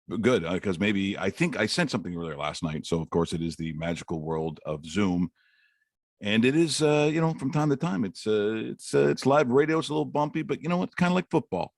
Good, because maybe I think I sent something earlier last night. So of course it is the magical world of Zoom, and it is from time to time it's live radio. It's a little bumpy, but you know what? It's kind of like football.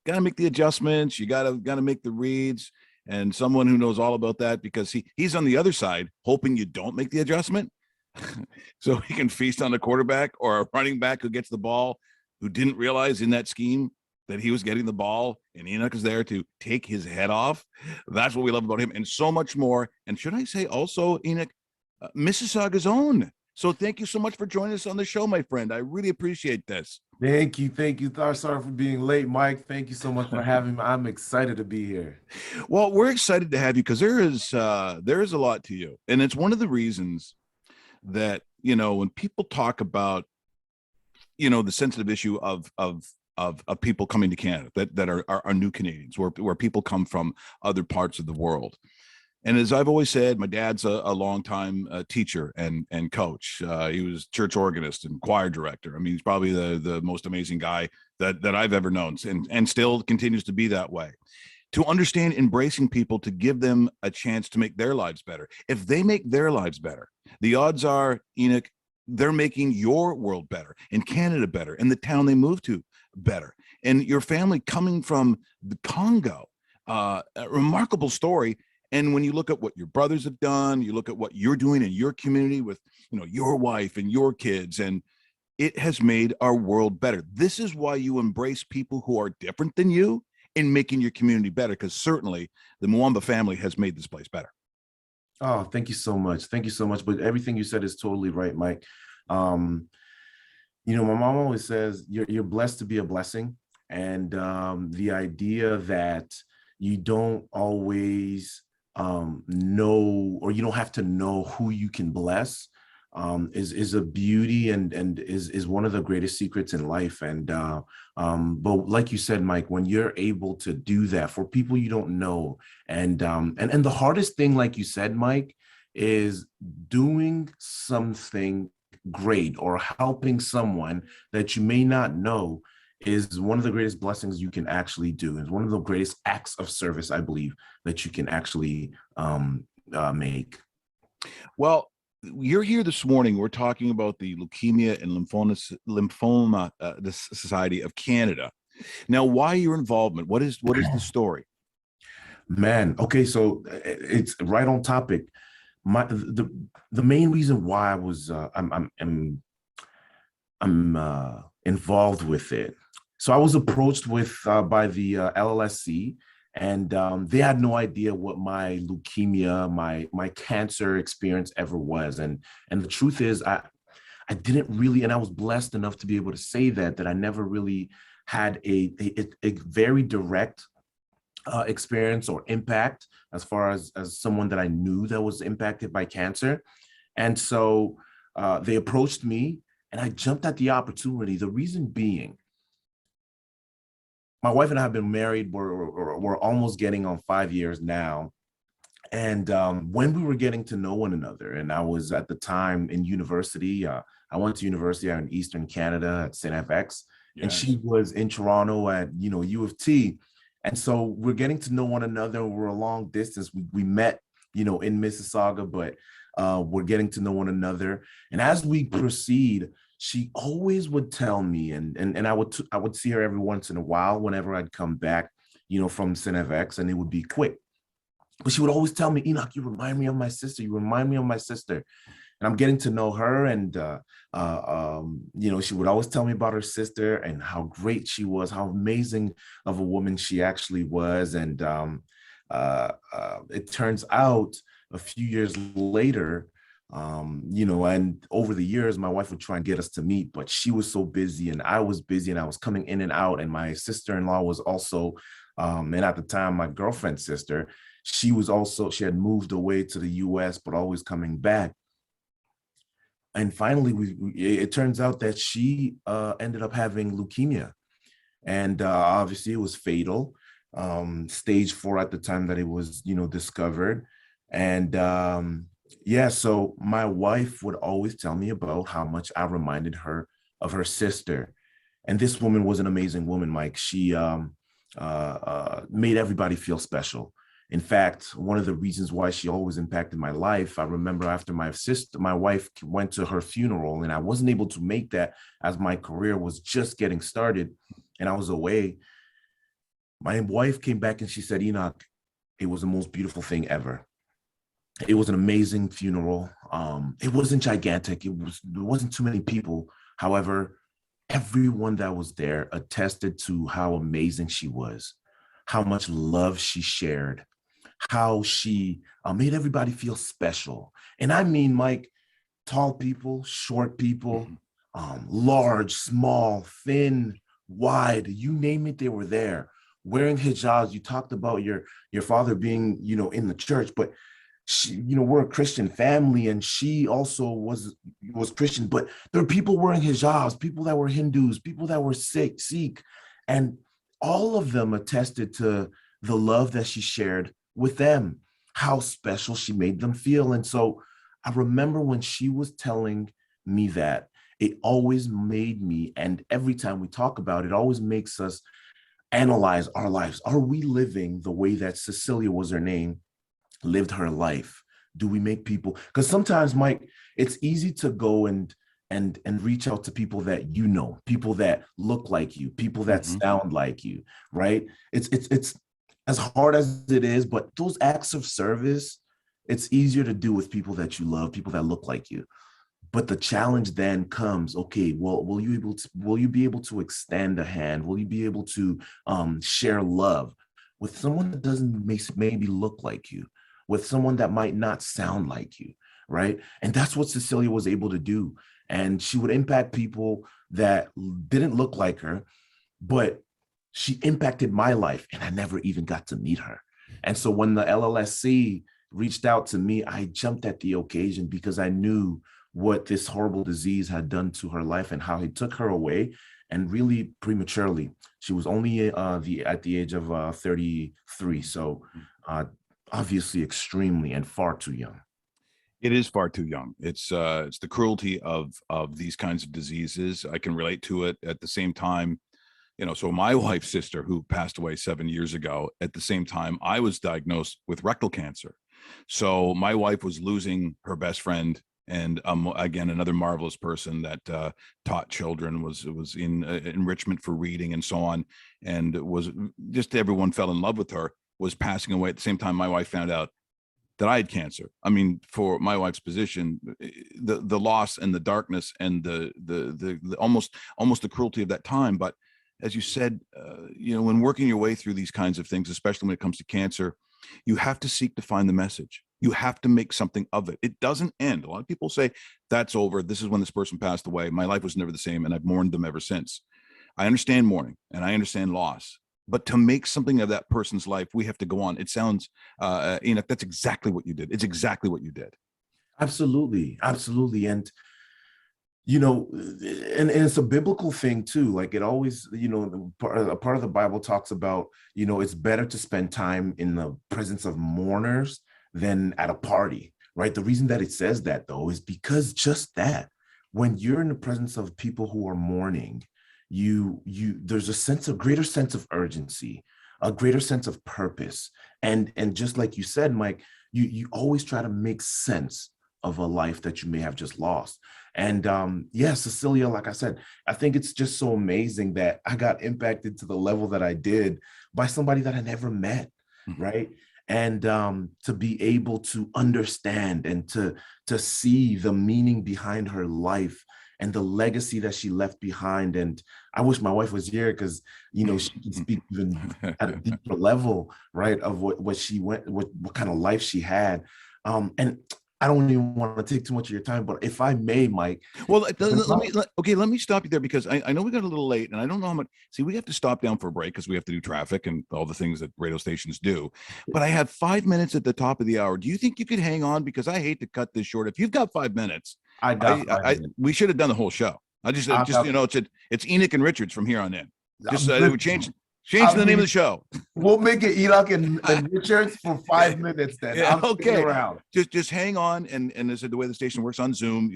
Got to make the adjustments. You got to make the reads, and someone who knows all about that because he's on the other side, hoping you don't make the adjustment, so he can feast on the quarterback or a running back who gets the ball, who didn't realize in that scheme that he was getting the ball, and Henoc is there to take his head off. That's what we love about him, and so much more. And should I say also, Henoc, Mississauga's own. So thank you so much for joining us on the show, my friend. I really appreciate this. Thank you. Thank you. Sorry for being late, Mike. Thank you so much for having me. I'm excited to be here. Well, we're excited to have you because there is a lot to you. And it's one of the reasons that, when people talk about, the sensitive issue of people coming to Canada that are new Canadians, where people come from other parts of the world. And as I've always said, my dad's a longtime teacher and coach. He was church organist and choir director. I mean, he's probably the most amazing guy that I've ever known, and still continues to be that way. To understand embracing people, to give them a chance to make their lives better. If they make their lives better, the odds are, Henoc, they're making your world better, and Canada better, and the town they move to better. And your family coming from the Congo, a remarkable story. And when you look at what your brothers have done, you look at what you're doing in your community with, your wife and your kids, and it has made our world better. This is why you embrace people who are different than you in making your community better, because certainly the Muamba family has made this place better. Oh, thank you so much. Thank you so much. But everything you said is totally right, Mike. My mom always says you're blessed to be a blessing. And the idea that you don't always know, or you don't have to know who you can bless, is a beauty and is one of the greatest secrets in life. And but like you said, Mike, when you're able to do that for people you don't know, and the hardest thing, like you said, Mike, is doing something great or helping someone that you may not know is one of the greatest blessings you can actually do. It's one of the greatest acts of service, I believe, that you can actually make. Well, you're here this morning. We're talking about the Leukemia and Lymphoma the Society of Canada. Now, why your involvement? What is the story? Man, okay, so it's right on topic. The main reason why I was I'm involved with it. So I was approached with by the LLSC, and they had no idea what my leukemia, my cancer experience ever was. And the truth is, I didn't really, and I was blessed enough to be able to say that I never really had a very direct experience or impact as far as someone that I knew that was impacted by cancer. And so they approached me, and I jumped at the opportunity. The reason being, my wife and I have been married. We're almost getting on 5 years now. And when we were getting to know one another, and I was at the time in university, I went to university out in Eastern Canada at St. FX, yes. And she was in Toronto at U of T. And so we're getting to know one another. We're a long distance. We met, in Mississauga, but we're getting to know one another. And as we proceed, she always would tell me, and I would see her every once in a while whenever I'd come back, from St. FX, and it would be quick. But she would always tell me, Henoc, you remind me of my sister. You remind me of my sister. And I'm getting to know her, and she would always tell me about her sister and how great she was, how amazing of a woman she actually was. And it turns out a few years later, and over the years, my wife would try and get us to meet, but she was so busy, and I was busy, and I was coming in and out. And my sister-in-law was also, and at the time, my girlfriend's sister, she had moved away to the US, but always coming back. And finally, it turns out that she ended up having leukemia. And obviously it was fatal, stage 4 at the time that it was, discovered. And so my wife would always tell me about how much I reminded her of her sister. And this woman was an amazing woman, Mike. She made everybody feel special. In fact, one of the reasons why she always impacted my life, I remember after my wife went to her funeral, and I wasn't able to make that as my career was just getting started and I was away. My wife came back and she said, Henoc, it was the most beautiful thing ever. It was an amazing funeral. It wasn't gigantic. There wasn't too many people. However, everyone that was there attested to how amazing she was, how much love she shared, how she made everybody feel special. And I mean, Mike, tall people, short people, large, small, thin, wide, you name it, they were there. Wearing hijabs. You talked about your father being, in the church, but she, we're a Christian family, and she also was Christian, but there were people wearing hijabs, people that were Hindus, people that were Sikh, and all of them attested to the love that she shared with them, how special she made them feel. And so I remember when she was telling me that, it always made me, and every time we talk about it, it always makes us analyze our lives. Are we living the way that Cecilia, was her name, lived her life? Do we make people, because sometimes, Mike, it's easy to go and reach out to people that people that look like you, people that sound like you, right? It's as hard as it is, but those acts of service, it's easier to do with people that you love, people that look like you. But the challenge then comes, okay, well, will you be able to extend a hand? Will you be able to share love with someone that doesn't maybe look like you, with someone that might not sound like you, right? And that's what Cecilia was able to do. And she would impact people that didn't look like her, but she impacted my life, and I never even got to meet her. And so when the LLSC reached out to me, I jumped at the occasion because I knew what this horrible disease had done to her life and how it took her away, and really prematurely. She was only at the age of 33. So obviously extremely and far too young. It is far too young. It's the cruelty of these kinds of diseases. I can relate to it. At the same time, so my wife's sister, who passed away 7 years ago, at the same time, I was diagnosed with rectal cancer. So my wife was losing her best friend, and again, another marvelous person that taught children, was in enrichment for reading and so on, and was just, everyone fell in love with her, was passing away. At the same time, my wife found out that I had cancer. I mean, for my wife's position, the loss and the darkness and the almost the cruelty of that time. But as you said, when working your way through these kinds of things, especially when it comes to cancer, you have to seek to find the message. You have to make something of it. It doesn't end. A lot of people say, that's over. This is when this person passed away. My life was never the same, and I've mourned them ever since. I understand mourning, and I understand loss. But to make something of that person's life, we have to go on. It sounds, Henoc, that's exactly what you did. It's exactly what you did. Absolutely. Absolutely. And and it's a biblical thing too. Like, it always, a part of the Bible talks about, it's better to spend time in the presence of mourners than at a party, right? The reason that it says that, though, is because just that, when you're in the presence of people who are mourning, there's a greater sense of urgency, a greater sense of purpose. And just like you said, Mike, you always try to make sense of a life that you may have just lost. And Cecilia, like I said, I think it's just so amazing that I got impacted to the level that I did by somebody that I never met, right? And to be able to understand and to see the meaning behind her life and the legacy that she left behind. And I wish my wife was here, because she can speak even at a deeper level, right, of what she went, what kind of life she had. And I don't even want to take too much of your time, but if I may, Mike. Well, let me stop you there, because I know we got a little late, and I don't know how much. See, we have to stop down for a break because we have to do traffic and all the things that radio stations do. But I have 5 minutes at the top of the hour. Do you think you could hang on? Because I hate to cut this short. If you've got 5 minutes, we should have done the whole show. It's Henoc and Richards from here on in. We change the name of the show. We'll make it Henoc and Richards for 5 minutes then. Yeah, okay. Around. Just hang on, and as I said, the way the station works on Zoom,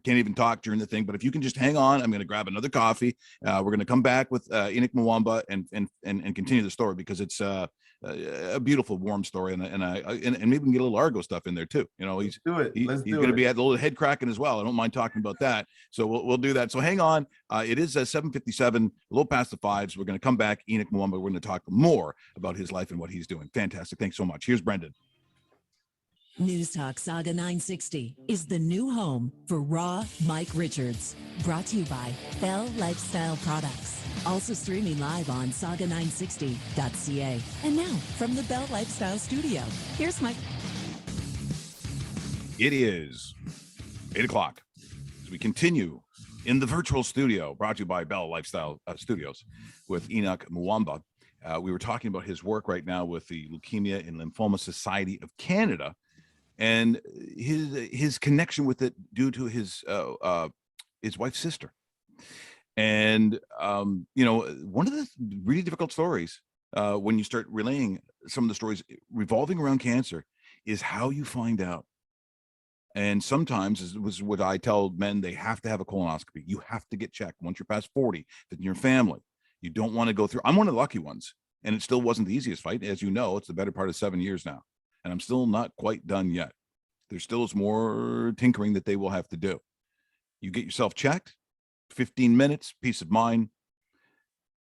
can't even talk during the thing. But if you can just hang on, I'm going to grab another coffee. We're going to come back with Henoc Muamba and continue the story, because it's a beautiful, warm story, and maybe we can get a little Argo stuff in there too. You know, he's Let's he's going to be at the little head cracking as well. I don't mind talking about that, so we'll do that. So hang on, it is 7:57, a little past the 5s. We're going to come back, Henoc Muamba. We're going to talk more about his life and what he's doing. Fantastic, thanks so much. Here's Brendan. Newstalk Sauga 960 is the new home for Raw Mike Richards. Brought to you by Bell Lifestyle Products. Also streaming live on sauga960.ca. And now, from the Bell Lifestyle Studio, here's Mike. It is 8 o'clock as we continue in the virtual studio, brought to you by Bell Lifestyle Studios with Henoc Muamba. We were talking about his work right now with the Leukemia and Lymphoma Society of Canada, and his connection with it due to his wife's sister. And you know, one of the really difficult stories when you start relaying some of the stories revolving around cancer is how you find out. And sometimes, it was what I tell men, they have to have a colonoscopy. You have to get checked once you're past 40. If in your family, you don't want to go through. I'm one of the lucky ones, and it still wasn't the easiest fight. As you know, it's the better part of 7 years now, and I'm still not quite done yet. There still is more tinkering that they will have to do. You get yourself checked, 15 minutes, peace of mind.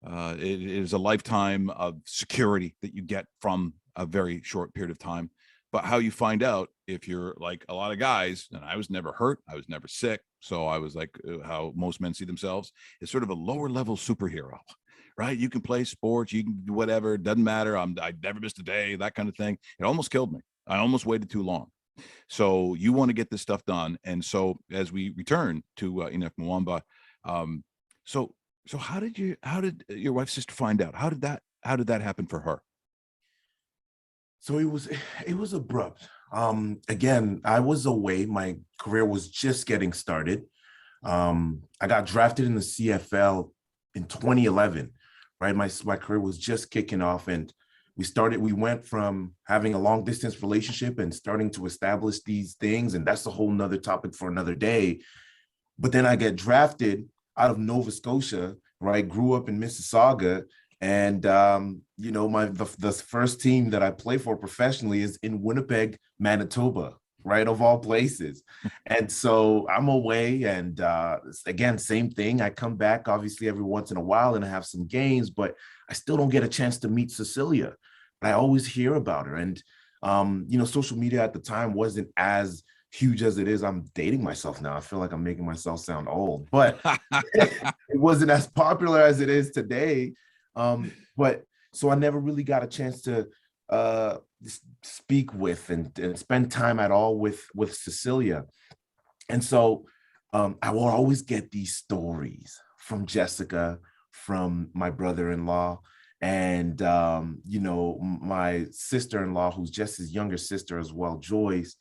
It is a lifetime of security that you get from a very short period of time. But how you find out, if you're like a lot of guys, and I was never hurt, I was never sick, so I was like how most men see themselves, is sort of a lower level superhero, right? You can play sports, you can do whatever, doesn't matter. I never missed a day, that kind of thing. It almost killed me. I almost waited too long. So you want to get this stuff done. And so as we return to Henoc Muamba, so how did your wife's sister find out? How did that happen for her? So it was abrupt. Again, I was away. My career was just getting started. I got drafted in the CFL in 2011, right? My career was just kicking off, and we went from having a long distance relationship and starting to establish these things. And that's a whole nother topic for another day. But then I get drafted out of Nova Scotia, right? Grew up in Mississauga. And, you know, the first team that I play for professionally is in Winnipeg, Manitoba, right, of all places. And so I'm away, and again, same thing. I come back, obviously, every once in a while, and I have some games, but I still don't get a chance to meet Cecilia. I always hear about her. And, you know, social media at the time wasn't as huge as it is. I'm dating myself now. I feel like I'm making myself sound old, but it wasn't as popular as it is today. But so I never really got a chance to speak with and spend time at all with Cecilia. And so I will always get these stories from Jessica, from my brother-in-law, and you know, my sister-in-law, who's Jess's younger sister as well, Joyce.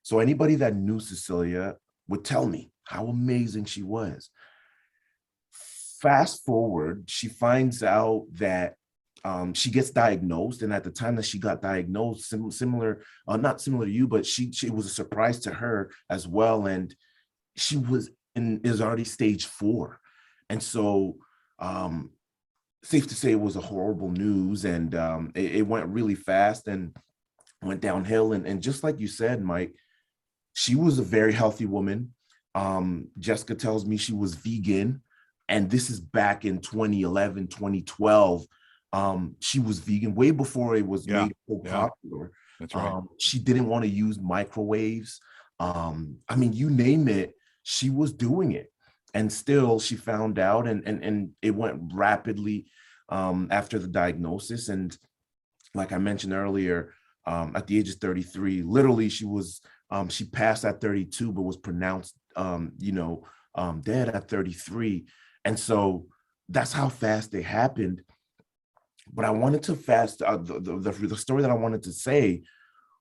So anybody that knew Cecilia would tell me how amazing she was. Fast forward, she finds out that she gets diagnosed, and at the time that she got diagnosed, similar, not similar to you, but it was a surprise to her as well, and she is already stage 4, and so safe to say it was a horrible news, and it went really fast and went downhill, and just like you said, Mike, she was a very healthy woman. Jessica tells me she was vegan. And this is back in 2011, 2012. She was vegan way before it was made so popular. That's right. She didn't want to use microwaves. I mean, you name it, she was doing it. And still she found out, and it went rapidly after the diagnosis. And like I mentioned earlier, at the age of 33, literally she passed at 32, but was pronounced, dead at 33. And so that's how fast it happened. But I wanted to the story that I wanted to say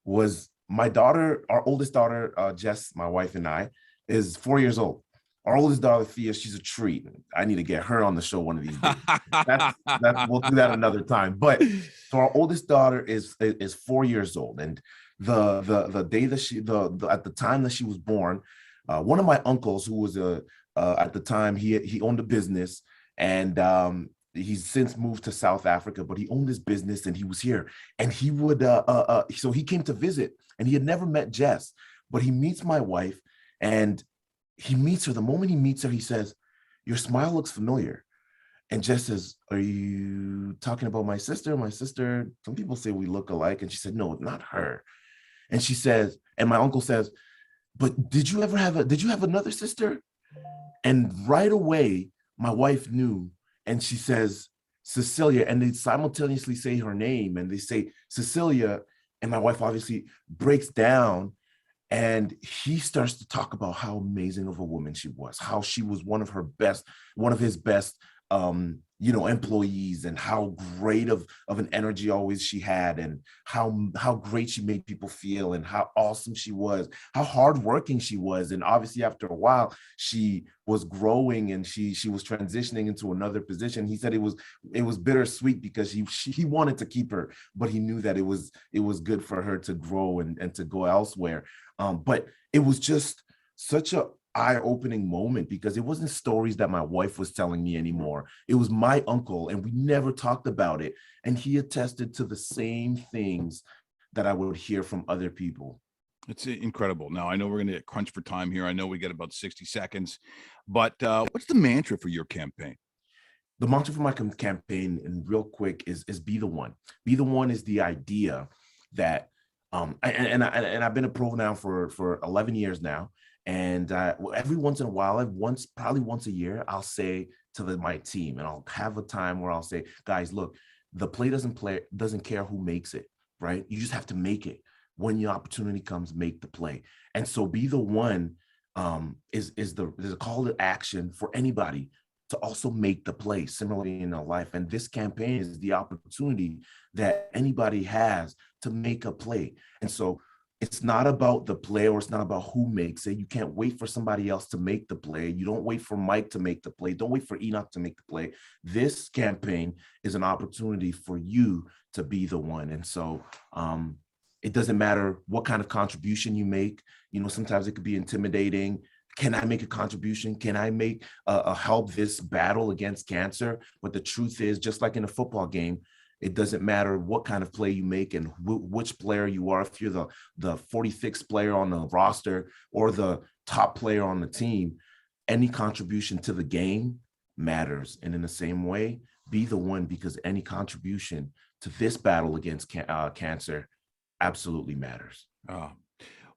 was my daughter, our oldest daughter, Jess, my wife and I, is 4 years old. Our oldest daughter, Thea, she's a treat. I need to get her on the show one of these days. We'll do that another time. But so our oldest daughter is 4 years old. And the day that at the time that she was born, one of my uncles, who was at the time, he owned a business, and He's since moved to South Africa, but he owned his business and he was here. And he would, so he came to visit and he had never met Jess, but he meets my wife and he meets her. The moment he meets her, he says, "Your smile looks familiar." And Jess says, "Are you talking about my sister? My sister, some people say we look alike." And she said, "No, not her." And she says, and my uncle says, "But did you have another sister?" And right away, my wife knew, and she says, "Cecilia," and they simultaneously say her name, and they say, "Cecilia," and my wife obviously breaks down, and he starts to talk about how amazing of a woman she was, how she was one of his best employees, and how great of an energy always she had, and how great she made people feel, and how awesome she was, how hardworking she was. And obviously after a while she was growing and she was transitioning into another position. He said it was bittersweet because he wanted to keep her, but he knew that it was good for her to grow and to go elsewhere. But it was just such a eye-opening moment because it wasn't stories that my wife was telling me anymore. It was my uncle, and we never talked about it. And he attested to the same things that I would hear from other people. It's incredible. Now, I know we're going to get crunched for time here. I know we get about 60 seconds, but what's the mantra for your campaign? The mantra for my campaign, and real quick, is be the one. Be the one is the idea that, I've been a pro now for 11 years now. And every once in a while, probably once a year, I'll say to my team, and I'll have a time where I'll say, "Guys, look, the play doesn't care who makes it, right? You just have to make it. When your opportunity comes, make the play." And so be the one is a call to action for anybody to also make the play similarly in their life. And this campaign is the opportunity that anybody has to make a play. And so it's not about the play, or it's not about who makes it. You can't wait for somebody else to make the play. You don't wait for Mike to make the play. Don't wait for Henoc to make the play. This campaign is an opportunity for you to be the one. And so it doesn't matter what kind of contribution you make. Sometimes it could be intimidating. Can I make a contribution? Can I make help this battle against cancer? But the truth is, just like in a football game, it doesn't matter what kind of play you make and which player you are. If you're the 46th player on the roster or the top player on the team, any contribution to the game matters. And in the same way, be the one, because any contribution to this battle against cancer absolutely matters.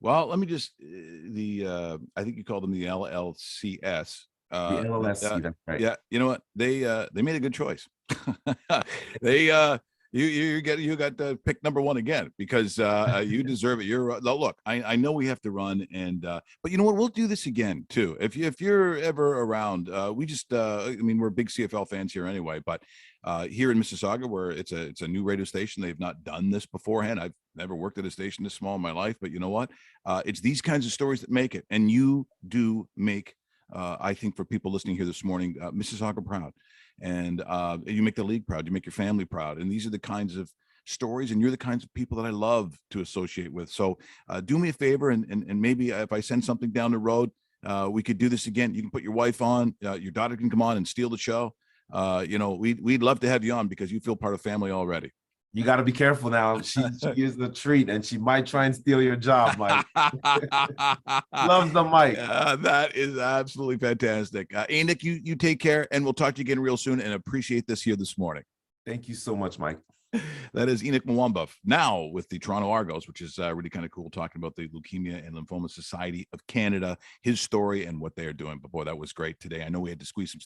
Well, let me just I think you called them the LLCS. The LLSC, that's right. Yeah, you know what? They made a good choice. They you got pick number one again, because you deserve it. Look, I know we have to run, and but you know what? We'll do this again too. If you're ever around, we're big CFL fans here anyway. But here in Mississauga, where it's a new radio station, they've not done this beforehand. I've never worked at a station this small in my life, but you know what? It's these kinds of stories that make it, and you do make. I think for people listening here this morning, Mississauga proud, and you make the league proud, you make your family proud, and these are the kinds of stories, and you're the kinds of people that I love to associate with. So do me a favor, and maybe if I send something down the road, we could do this again. You can put your wife on, your daughter can come on and steal the show. We'd love to have you on because you feel part of family already. You got to be careful now. She is the treat, and she might try and steal your job, Mike. Loves the mic. That is absolutely fantastic. Henoc, you take care, and we'll talk to you again real soon, and appreciate this here this morning. Thank you so much, Mike. That is Henoc Muamba, now with the Toronto Argos, which is really kind of cool, talking about the Leukemia and Lymphoma Society of Canada, his story and what they are doing. But boy, that was great today. I know we had to squeeze some